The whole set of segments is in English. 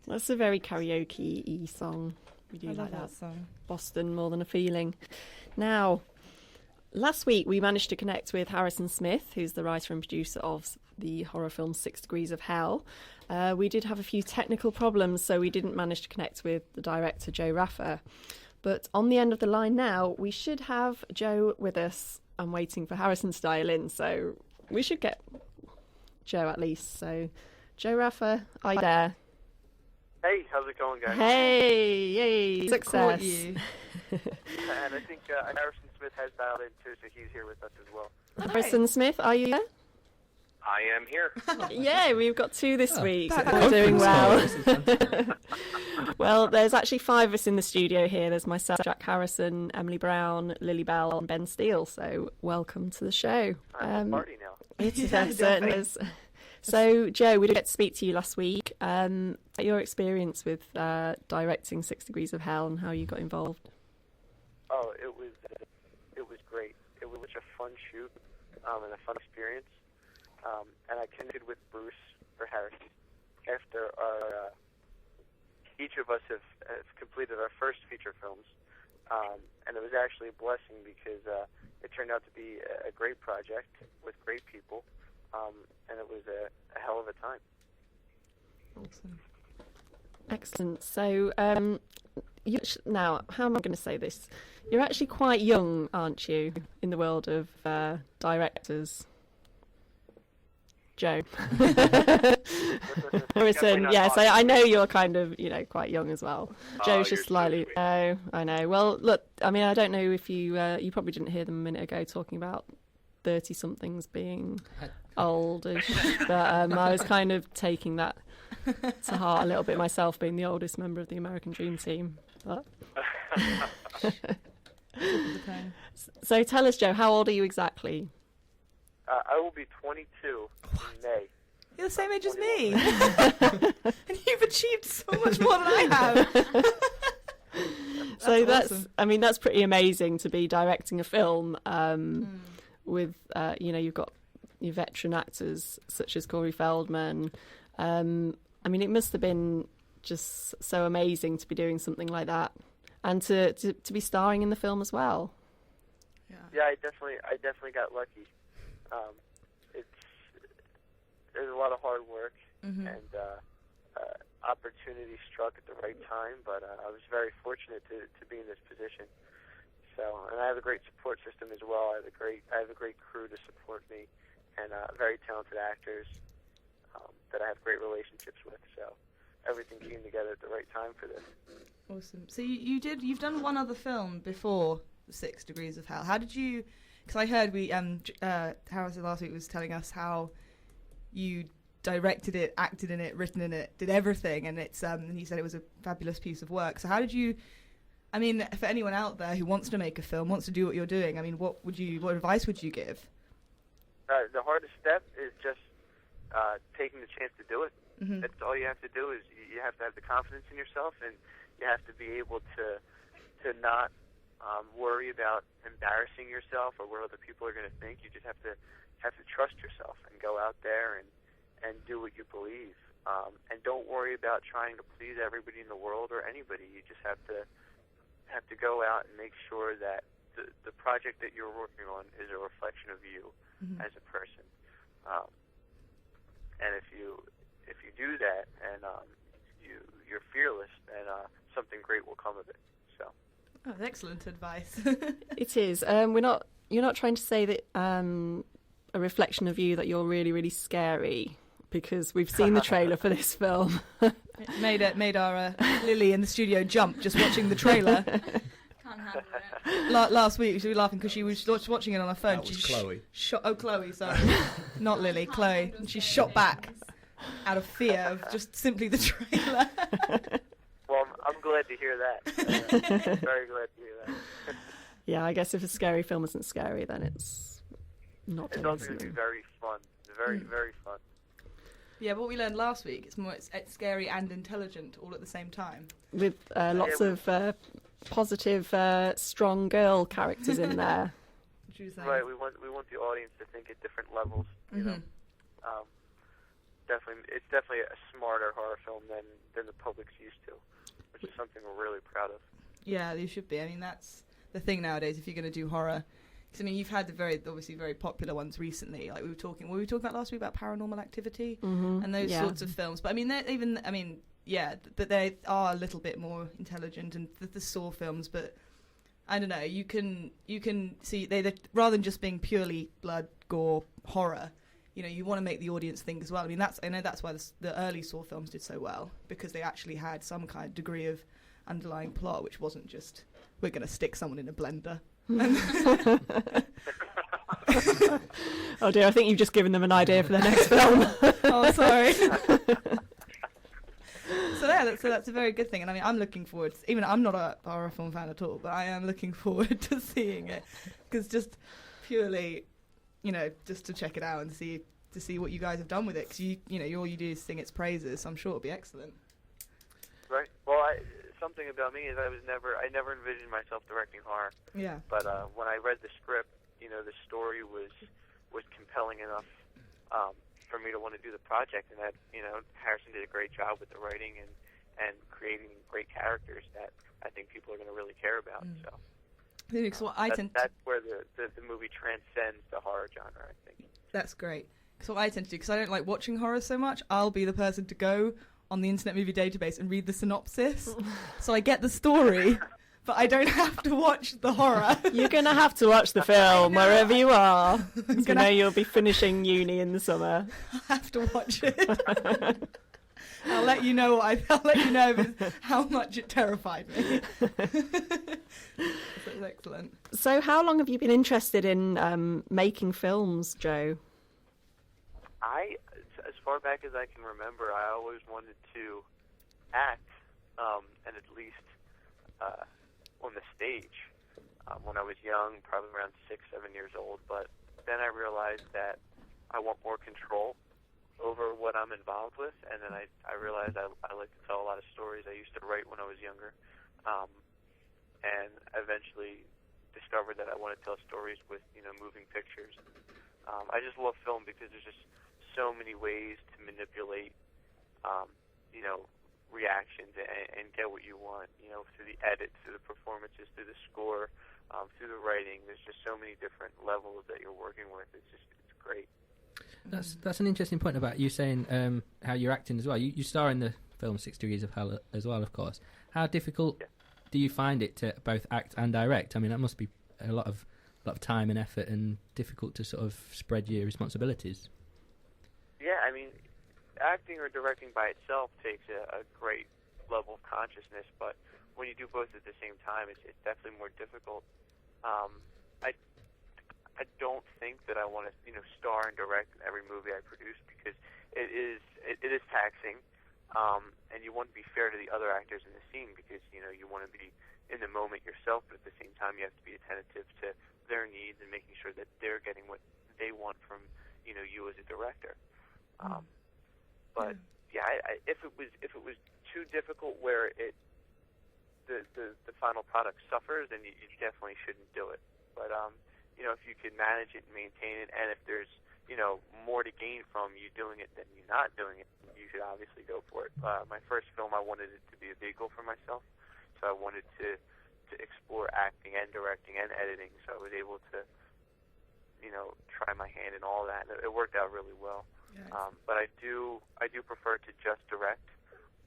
That's a very karaoke-y song. We do I like love that song. Boston, More Than a Feeling. Now, last week we managed to connect with Harrison Smith, who's the writer and producer of the horror film 6 Degrees of Hell. We did have a few technical problems, so we didn't manage to connect with the director, Joe Raffa. But on the end of the line now, we should have Joe with us. I'm waiting for Harrison to dial in, so we should get Joe at least. So, Joe Raffa, are you there? Hey, how's it going, guys? Hey, yay, success. You. And I think Harrison Smith has dialed in too, so he's here with us as well. Harrison Smith, are you there? I am here. Yeah, we've got 2 this week. that We're doing well. Well, there's actually 5 of us in the studio here. There's myself, Jack Harrison, Emily Brown, Lily Bell, and Ben Steele. So welcome to the show. I'm a party now. It certainly is. So, Joe, we did get to speak to you last week. Your experience with directing 6 Degrees of Hell and how you got involved. Oh, it was great. It was such a fun shoot and a fun experience. And I connected with Bruce for Harrison after each of us have completed our first feature films. And it was actually a blessing because it turned out to be a great project with great people. And it was a hell of a time. Awesome. Excellent. So, now, how am I going to say this? You're actually quite young, aren't you, in the world of directors? Joe. Harrison, yes, I know you're kind of, quite young as well. Joe's just slightly. Oh, I know. Well, look, I mean, I don't know if you probably didn't hear them a minute ago talking about 30-somethings being oldish, but I was kind of taking that to heart a little bit myself, being the oldest member of the American Dream Team. But... So tell us, Joe, how old are you exactly? I will be 22 in May. You're the same age as me. And you've achieved so much more than I have. So that's awesome. I mean, that's pretty amazing to be directing a film with, you've got your veteran actors such as Corey Feldman. I mean, it must have been just so amazing to be doing something like that and to be starring in the film as well. Yeah, I definitely got lucky. There's a lot of hard work and opportunity struck at the right time, but I was very fortunate to be in this position. So, and I have a great support system as well. I have a great crew to support me, and very talented actors that I have great relationships with. So, everything came together at the right time for this. Awesome. So you've done one other film before 6 Degrees of Hell. How did you? Because I heard Harrison last week was telling us how you directed it, acted in it, written in it, did everything, and it's and he said it was a fabulous piece of work. So how did you? I mean, for anyone out there who wants to make a film, wants to do what you're doing, I mean, what advice would you give? The hardest step is just taking the chance to do it. Mm-hmm. That's all you have to do. Is you have to have the confidence in yourself, and you have to be able to not worry about embarrassing yourself or what other people are going to think. You just have to trust yourself and go out there and do what you believe. And don't worry about trying to please everybody in the world or anybody. You just have to go out and make sure that the project that you're working on is a reflection of you as a person. And if you do that and you're fearless, then something great will come of it. So. Oh, excellent advice. It is. You're not trying to say that a reflection of you that you're really, really scary, because we've seen the trailer for this film. It made our Lily in the studio jump just watching the trailer. Can't handle it. Last week she was laughing because she was watching it on her phone. That was Chloe. Chloe, sorry. Not Lily, Chloe. And she shot back out of fear of just simply the trailer. Well, I'm glad to hear that. Very glad to hear that. Yeah, I guess if a scary film isn't scary, then it's not. It's also going to be very fun. Very, very fun. Yeah, but what we learned last week, it's scary and intelligent all at the same time. With lots of positive, strong girl characters in there. Right, we want the audience to think at different levels. You know, definitely a smarter horror film than the public's used to, which is something we're really proud of. Yeah, you should be. I mean, that's the thing nowadays. If you're going to do horror, because I mean, you've had the obviously very popular ones recently. Like we were talking about last week about Paranormal Activity and those sorts of films. But I mean, but they are a little bit more intelligent, and the Saw films. But I don't know. You can see they rather than just being purely blood, gore, horror. You know, you want to make the audience think as well. I mean, I know that's why the early Saw films did so well, because they actually had some kind of degree of underlying plot, which wasn't just we're going to stick someone in a blender. Oh dear, I think you've just given them an idea for their next film. Oh, sorry. So that's a very good thing, and I mean, I'm looking forward. Even I'm not a horror film fan at all, but I am looking forward to seeing it, because just purely, you know, just to check it out and see what you guys have done with it, because all you do is sing its praises. So I'm sure it'll be excellent. Right. Well, something about me is I never envisioned myself directing horror. Yeah. But when I read the script, you know, the story was compelling enough for me to want to do the project, and that, you know, Harrison did a great job with the writing and creating great characters that I think people are going to really care about. So that's where the movie transcends the horror genre, I think. That's great. So what I tend to do, because I don't like watching horror so much, I'll be the person to go on the Internet Movie Database and read the synopsis. So I get the story, but I don't have to watch the horror. You're going to have to watch the film wherever you are. You know you'll be finishing uni in the summer. I'll have to watch it. I'll let you know how much it terrified me. That's excellent. So how long have you been interested in making films, Joe? As far back as I can remember, I always wanted to act, and at least on the stage when I was young, probably around 6, 7 years old. But then I realized that I want more control over what I'm involved with, and then I realized I like to tell a lot of stories. I used to write when I was younger, and eventually discovered that I want to tell stories with, you know, moving pictures. I just love film because there's just so many ways to manipulate, you know, reactions and get what you want, you know, through the edit, through the performances, through the score, through the writing. There's just so many different levels that you're working with. It's great. That's an interesting point about you saying how you're acting as well. You star in the film 6 Degrees of Hell as well, of course. How difficult do you find it to both act and direct? I mean, that must be a lot of time and effort, and difficult to sort of spread your responsibilities. Yeah, I mean, acting or directing by itself takes a great level of consciousness, but when you do both at the same time, it's definitely more difficult. I don't think that I want to, you know, star and direct in every movie I produce, because it is taxing, and you want to be fair to the other actors in the scene, because, you know, you want to be in the moment yourself, but at the same time you have to be attentive to their needs and making sure that they're getting what they want from, you know, you as a director. But if it was too difficult where the final product suffers, then you definitely shouldn't do it. But you know, if you can manage it and maintain it, and if there's, you know, more to gain from you doing it than you not doing it, you should obviously go for it. My first film, I wanted it to be a vehicle for myself, so I wanted to explore acting and directing and editing, so I was able to, you know, try my hand in all that. It worked out really well. Yes. But I do prefer to just direct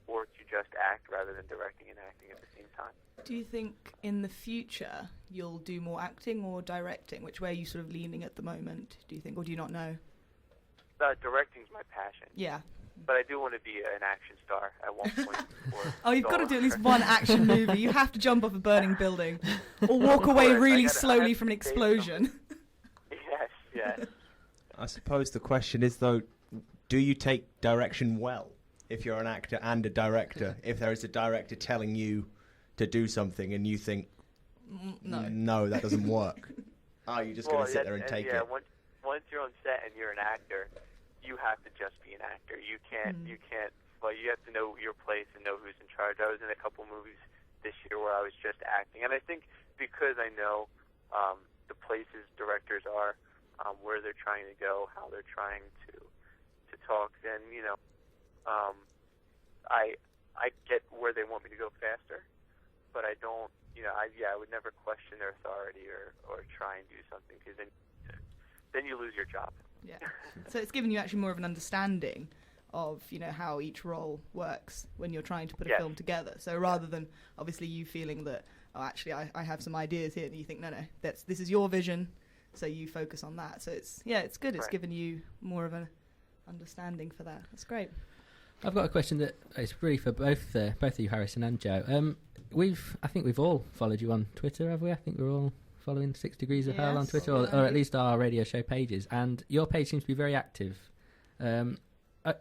or to just act rather than directing and acting at the same time. Do you think in the future you'll do more acting or directing? Which way are you sort of leaning at the moment, do you think, or do you not know? Directing's my passion. Yeah. But I do want to be an action star at one point. Oh, you've got to do at least one action movie. You have to jump off a burning building or walk away really slowly from an explosion. Yes. I suppose the question is, though, do you take direction well if you're an actor and a director? If there is a director telling you to do something and you think, no, that doesn't work. Are you just going to sit there and take it? Once you're on set and you're an actor, you have to just be an actor. You can't, well, you have to know your place and know who's in charge. I was in a couple movies this year where I was just acting. And I think because I know the places directors are, where they're trying to go, how they're trying to talk, then I get where they want me to go faster, but I don't. I would never question their authority or try and do something, because then you lose your job. Yeah. So it's given you actually more of an understanding of how each role works when you're trying to put a film together. So rather than obviously you feeling that, oh, actually I have some ideas here, and you think no, this is your vision, so you focus on that. So it's good. It's given you more of an understanding for that. That's great. I've got a question that is really for both of you, Harrison and Joe. I think we've all followed you on Twitter, have we? I think we're all following 6 Degrees of Hell on Twitter, or at least our radio show pages. And your page seems to be very active.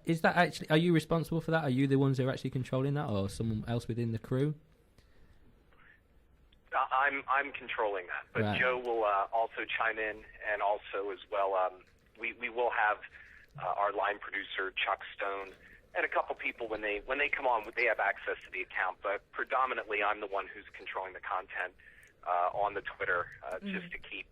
Is that actually? Are you responsible for that? Are you the ones who are actually controlling that, or someone else within the crew? I'm controlling that, but right. Joe will also chime in, and also as well, we will have our line producer Chuck Stone and a couple people when they come on, they have access to the account, but predominantly I'm the one who's controlling the content on the Twitter, just to keep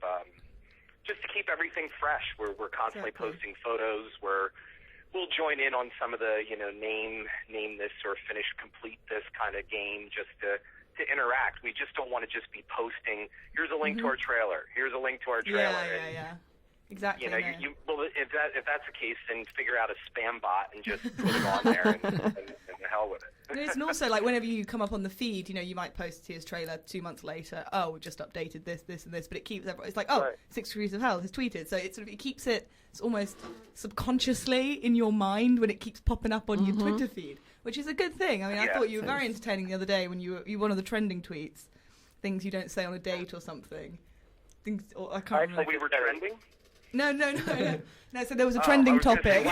everything fresh. We're constantly posting photos. We'll join in on some of the name this or finish complete this kind of game, just to interact. We just don't want to just be posting, here's a link to our trailer, here's a link to our trailer. Yeah. Exactly. Well, if that's the case, then figure out a spam bot and just put it on there and the hell with it. And also, like, whenever you come up on the feed, you might post his trailer 2 months later. Oh, we've just updated this, and this, but it keeps everyone. It's like, oh, right. 6 Degrees of Hell has tweeted, so it keeps it. It's almost subconsciously in your mind when it keeps popping up on your Twitter feed, which is a good thing. I mean, I thought you were very entertaining the other day when you one of the trending tweets, things you don't say on a date or something. I can't remember. We were trending. No. So there was a trending topic.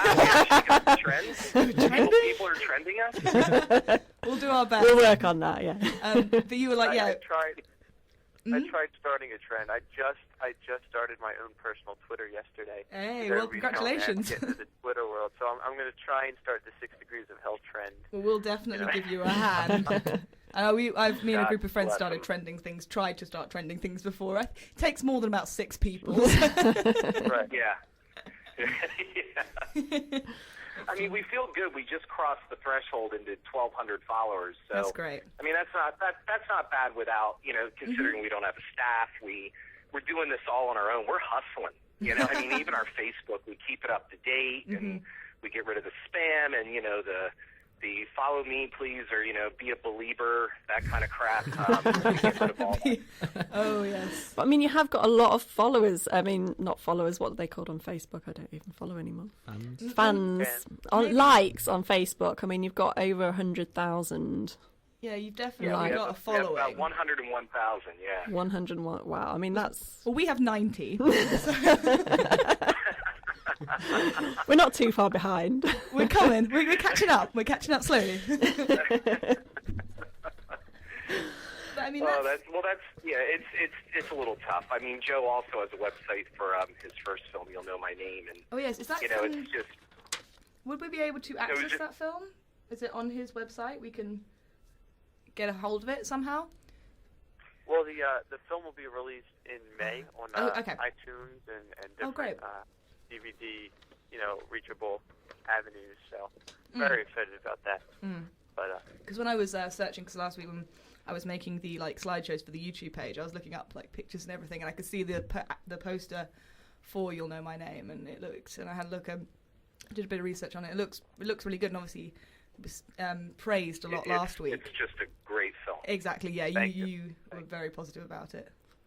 Trends? People are trending us? We'll do our best. We'll work on that, yeah. But you were like, I tried starting a trend. I just started my own personal Twitter yesterday. Hey, well, congratulations. Get into the Twitter world, so I'm going to try and start the 6 Degrees of Hell trend. Well, we'll definitely give you a hand. Me and a group of friends started trending things, tried to start trending things before. It takes more than about 6 people. Right. Yeah. I mean, we feel good. We just crossed the threshold into 1,200 followers. So that's great. I mean, that's not bad without considering we don't have a staff. We're doing this all on our own. We're hustling. I mean, even our Facebook, we keep it up to date, and we get rid of the spam and the follow me please or be a believer, that kind of crap. We get rid of all that. Oh yes. But, I mean, you have got a lot of followers. I mean, not followers. What are they called on Facebook? I don't even follow anymore. Fans. Likes on Facebook. I mean, you've got over 100,000. Yeah, you've definitely got a following. We have about 101,000. Yeah. 101. Wow. I mean, that's. Well, we have 90. We're not too far behind. We're coming. We're catching up. We're catching up slowly. But I mean, it's a little tough. I mean, Joe also has a website for his first film, You'll Know My Name, and oh yes, is that it's just. Would we be able to access that film? Is it on his website? We can get a hold of it somehow. Well, the film will be released in May on iTunes and different DVD, reachable avenues. So very excited about that. But because when I was searching, because last week when I was making the slideshows for the YouTube page, I was looking up pictures and everything, and I could see the poster for You'll Know My Name, and it looked. And I had a look. Did a bit of research on it. It looks really good, and obviously it was praised a lot last week. It's just a great film. Exactly. Yeah, you were very positive about it.